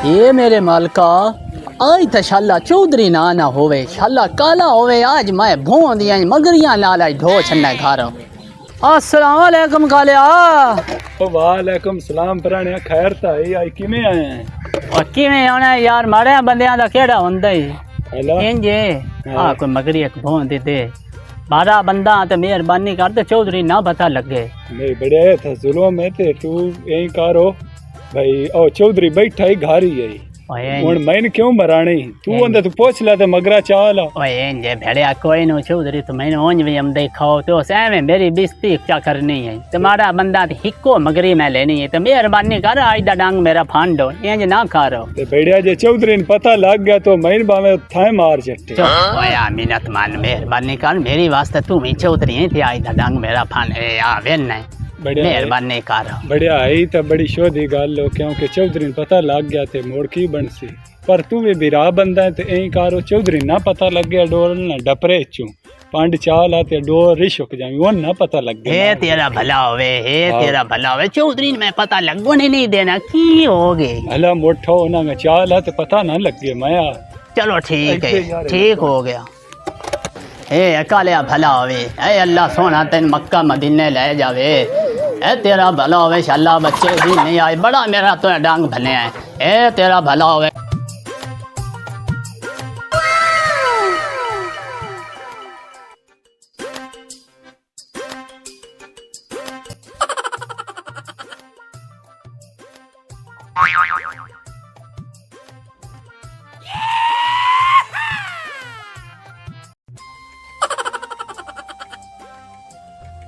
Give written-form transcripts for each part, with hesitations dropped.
ये मेरे मालका आज तो शाला चौधरी ना होवे शाला काला होवे आज मैं भों दिया मगरियां लाल आई ढो छन्ना घर। अस्सलाम वालेकुम कालिया। वालेकुम सलाम पराने खैर ताई आई किमें आए हैं और किवें आना यार मारे बंदियां दा केड़ा हुंदा ही हेलो इंजे कोई मगरी एक भों दे बारा बंदा ते मेहरबानी कर ते चौधरी ना पता लगे। नहीं बढ़िया था जुल्म है ते तू यही करो भाई ओ चौधरी बैठा ही घर ही आई हुन मैंने क्यों मरानी तू अंदर तू पूछ ला ते मगरा चाल ओए इंजे भेड़िया कोई नो चौधरी तो मैंने ओंज भी हम देखो तो सामे मेरी बेइज्जती क्या करनी है तुम्हारा बंदा ते हिको मगरी में लेनी है तो मेहरबानी कर आज दा डांग मेरा फांडो इंज ना करो ते बढ़िया जे चौधरी ने पता लग गया तो मैंने बामे थाए मार चट्टे ओए मिन्नत मान मेहरबानी कर मेरी वास्ते तू ही चौधरी है ते आज दा डांग मेरा फांड ए आ वेन नहीं मेहरबानी कर बढ़िया आई तो बड़ी शोधी गल हो क्योंकि चौधरी ने पता लग गया थे मोड़ की बनसी पर तू भी बिरा बंदा है तो यही करो चौधरी ना पता लग गया डोर ना डपरे चू पांड चाल आते डोर रिशुक जावी वो ना पता लग गया हे तेरा भला होवे हे तेरा भला होवे चौधरी ने मैं पता लगने नहीं देना की हो गए भला मोटा होना में चाल है तो पता ना लग गया माया चलो ठीक है ठीक हो गया। हे कालिया भला होवे ए अल्लाह सोना तेन मक्का मदीने ले जावे ए तेरा भला होवे शाला बच्चे भी नहीं आए बड़ा मेरा तो डांग भले है ए तेरा भला होवे।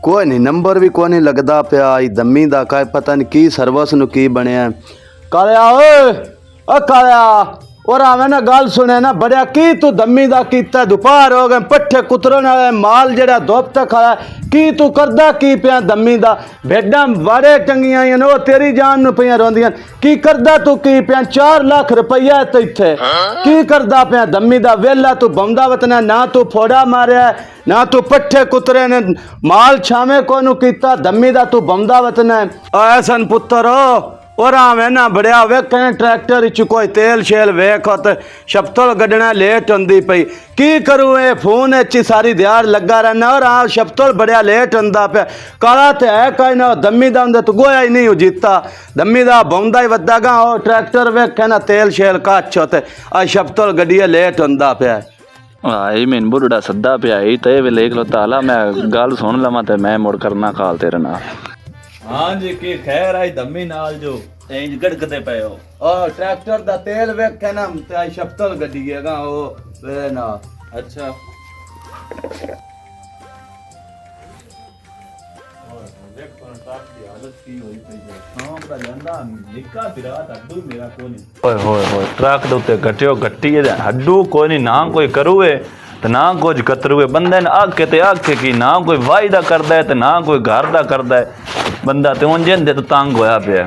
कोई नहीं नंबर भी कोई नहीं लगता पिया दम्मी दा का पता नहीं की सर्विस नु की बनया कालिया ओ कालिया और आवे ना गल सुने ना बड़िया की तू दम्मी दा कीता दोपहर हो गए पट्ठे कुतरन वाले माल जेड़ा धोप तक खड़ा की तू करदा की पिया दम्मी दा भेडां बड़े टंगियां ने ओ तेरी जान नु पिया रोंदियां की करदा तू की पिया 4 लाख रुपया ते इथे की करदा पिया दम्मी दा वेला तू बंदा वतना ना तू फोड़ा मारिया ना तू पट्ठे कुतरे ने माल छावे कोनू कीता दम्मी दा तू बंदा वतना ऐसन पुत्र और आवे ना बड़िया वेख ट्रैक्टर च कोई तेल शेल वेख तो शपतल गड्ढना लेट होंदी पई की करूँ ये फोन च सारी दिहाड़ लगा रहना और आ शपतल बड़िया लेट होंदा पे काला तो है कहीं ना दम्मी दा होंदा तो गोया ही नहीं जीता दम्मी दा बौंदा ही वदा गा और ट्रैक्टर वेख ना तेल शेल कच होते आ शपतल गड्डिया लेट होंदा पे आई मैन बुढ़ा सदा पे आई ते वे लेख लो ताला मैं गल सुन लवा ते मैं मुड़ करना काल तेरे नाल। हाँ जी की खैर आई दम्मी नाल जो इंज गड़कते पे हो ओ ट्रैक्टर दा तेल वेख ना ते शपतल गड्डी गा ओ वे ना अच्छा ट्रक दे उत्ते गटियो गट्टी हड्डू कोई नहीं ना कोई करूए तो ना कुछ कतरुए बंदे ने आके ते आके की ना कोई वायदा करदा है तो ना कोई घर दा करदा है बंदा ते उंजे दे तो तंग होया पिया।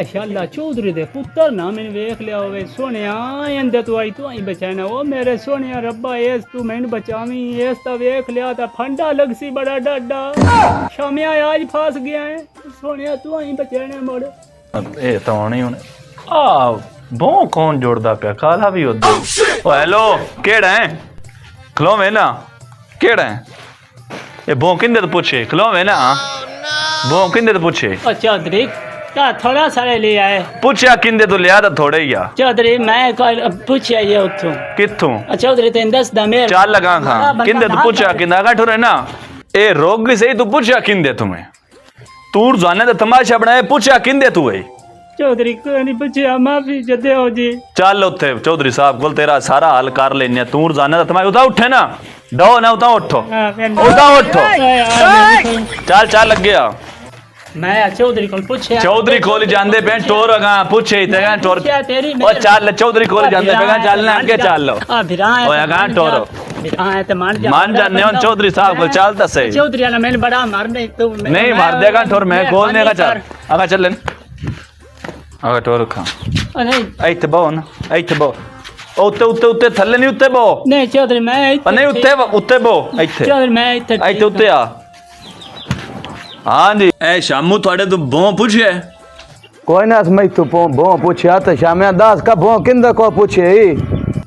शाला चौधरी दे पुत्र ना मैंने वेख लिया होवे सोनिया इंदे तू आई बचाना ओ मेरे सोनिया रब्बा एस तू मैंने बचावी एस ता वेख लिया ता फंडा लगसी बड़ा डाडा शामिया आज फंस गया है सोनिया तू आई बचाना मोड़ ए तो नहीं हुन आ बो कौन जोड़दा पिया काला भी ओदे ओ हेलो केड़ा है खलोवे ना केड़ा है ए बो किंदे तो पूछे खलोवे ना बो किंदे तो पूछे चौधरी का थोड़ा सारे ले आए पूछया किंदे तो लिया तो थोड़े ही आ चौधरी मैं पूछया ये उठूं किथों चौधरी तेन दस दा मेरे चाल लगा खां किंदे तो पूछया किंदा का ठोरे ना ए रोग सही तू पूछया किंदे तुम्हें तू जाने तो तमाशा बनाए पूछया किंदे तू है चौधरी को नहीं पूछया माफी जदे हो जी चल उठे चौधरी साहब को तेरा सारा हाल कर लेने तू जाने तो तुम्हारे उठा उठे ना डो ना उठा उठो उठा उठो चल चल लग गया मैं चौधरी को पूछया चौधरी कोल जांदे पे टोर अगा पूछे ते टोर ओ चल चौधरी कोल जांदे पे चलना आगे चल लो आ भिरा ओ अगा टोरो भिरा है ते मान जाने हो चौधरी साहब को चल त सही चौधरी वाला मैंने बड़ा मार दे तू नहीं मार देगा टोर मैं खोलने का चल आगा चल ले आगा टोर खा नहीं ऐते बो ना ऐते बो उत्ते उत्ते उत्ते थल्ले नहीं उत्ते बो नहीं चौधरी मैं नहीं उत्ते उत्ते बो ऐते चौधरी मैं ऐते उत्ते आ हाँ जी ए शामू थोड़े तो भों पूछे कोई ना मैं तू भों पूछया तो शामिया दास का भों किंदा को पूछे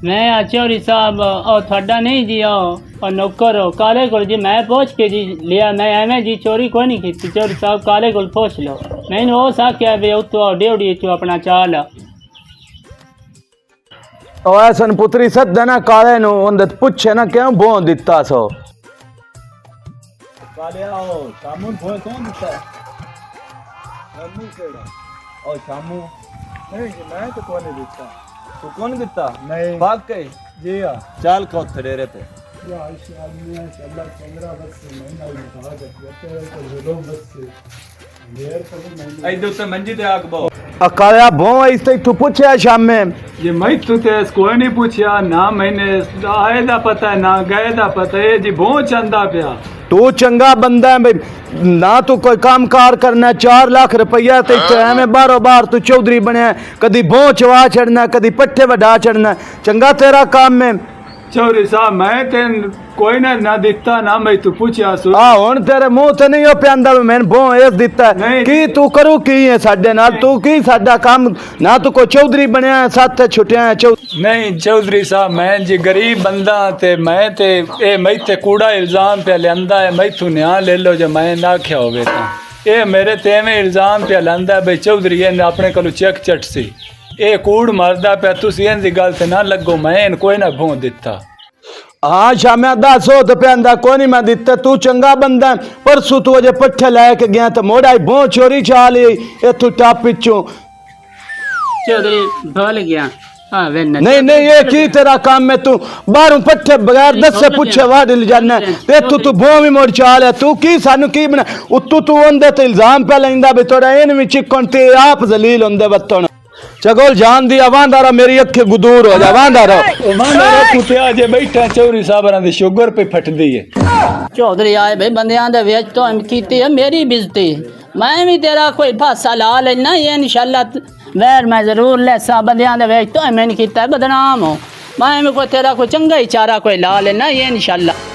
मैं चौधरी साहब और थोड़ा नहीं जी और नौकर हो काले को जी मैं पूछ के जी लिया मैं एवं जी चोरी कोई नहीं की चौधरी साहब काले को पूछ लो मैंने वो आख्या भी उतो ड्यूटी चो अपना चाल ओ ऐसन पुत्री सद ना काले नु उंदे पूछे ना क्यों भों दिता सो काले आओ शामू भों कौन दिता है शामू केड़ा ओ शामू नहीं जी मैं तो कोई नहीं दिता तू कौन दिता नहीं भाग के जी हाँ चाल खो थड़ेरे पे या इस आदमी ने चला 15 बस से महीना ही कहा जाते तो जुलूम बस से देर कभी नहीं आई दोस्त मंजी ते आग बो अकाया भों ऐसे तू पूछया शाम में ये मैं तो ते कोई नहीं पूछया ना मैंने आए दा पता है ना गए दा पता है जी बहुत चंदा पिया तू चंगा बंदा है भाई ना तू कोई काम कार करना 4 लाख रुपया ते एवं बारो बार तू चौधरी बनया कदी भों चवा चढ़ना कदी पट्ठे वडा चढ़ना चंगा तेरा काम में चौधरी साहब मैं तेन कोई ना दिता ना मैं तू पूछया सु आ हुन तेरे मुंह ते नहीं हो प्यांदा मैंने भों इस दिता है नहीं। की तू करू की है साडे नाल तू की साडा काम ना तू कोई चौधरी बनया साथ छुटिया है नहीं चौधरी साहब मैं जी गरीब बंदा ते मैं ते ए मैं ते कूड़ा इल्जाम पे लियांदा है मैं तू न्याय ले लो जो मैं ना आख्या होवे ता ए मेरे ते में इल्जाम पे लियांदा है भाई चौधरी ने अपने कोल चेक चट सी ए कूड़ मारदा पे तुसी इन दी गल ते ना लगो मैं इन कोई ना भों दिता हाँ शामिया दस हो तो प्यांदा कोई नहीं मैं दिता तू चंगा बंदा है परसों तू अजे पट्ठे लैके गया तो मोड़ा भों चोरी चा ली इथू टप पिछू चौधरी भूल गया हाँ वे नहीं ये की तेरा काम में तू बाहरों पट्ठे बगैर दस से पूछे वाद ले जाना ते तू भों भी मोड़ चाल है तू की सानू की बना उतू तू ओंदे ते इल्जाम पे लैंदा भी तोड़ा इन विच चिकन ते आप जलील होंदे बत्तों चगोल जान दी आवांदारा मेरी अखे गुदूर हो जा आवांदारा कुत्ते अजे बैठा चौधरी साहब दी शुगर पे फटदी है चौधरी आए भाई बंदियां दे विच तो कीती है मेरी बेइज्जती मैं भी तेरा कोई फासा ला लेना ये इंशाल्लाह वैर मैं जरूर लेसा बंदियां दे विच तो मैंने कीता बदनाम हो मैं भी कोई तेरा कोई चंगा ही चारा कोई ला लेना ये इंशाल्लाह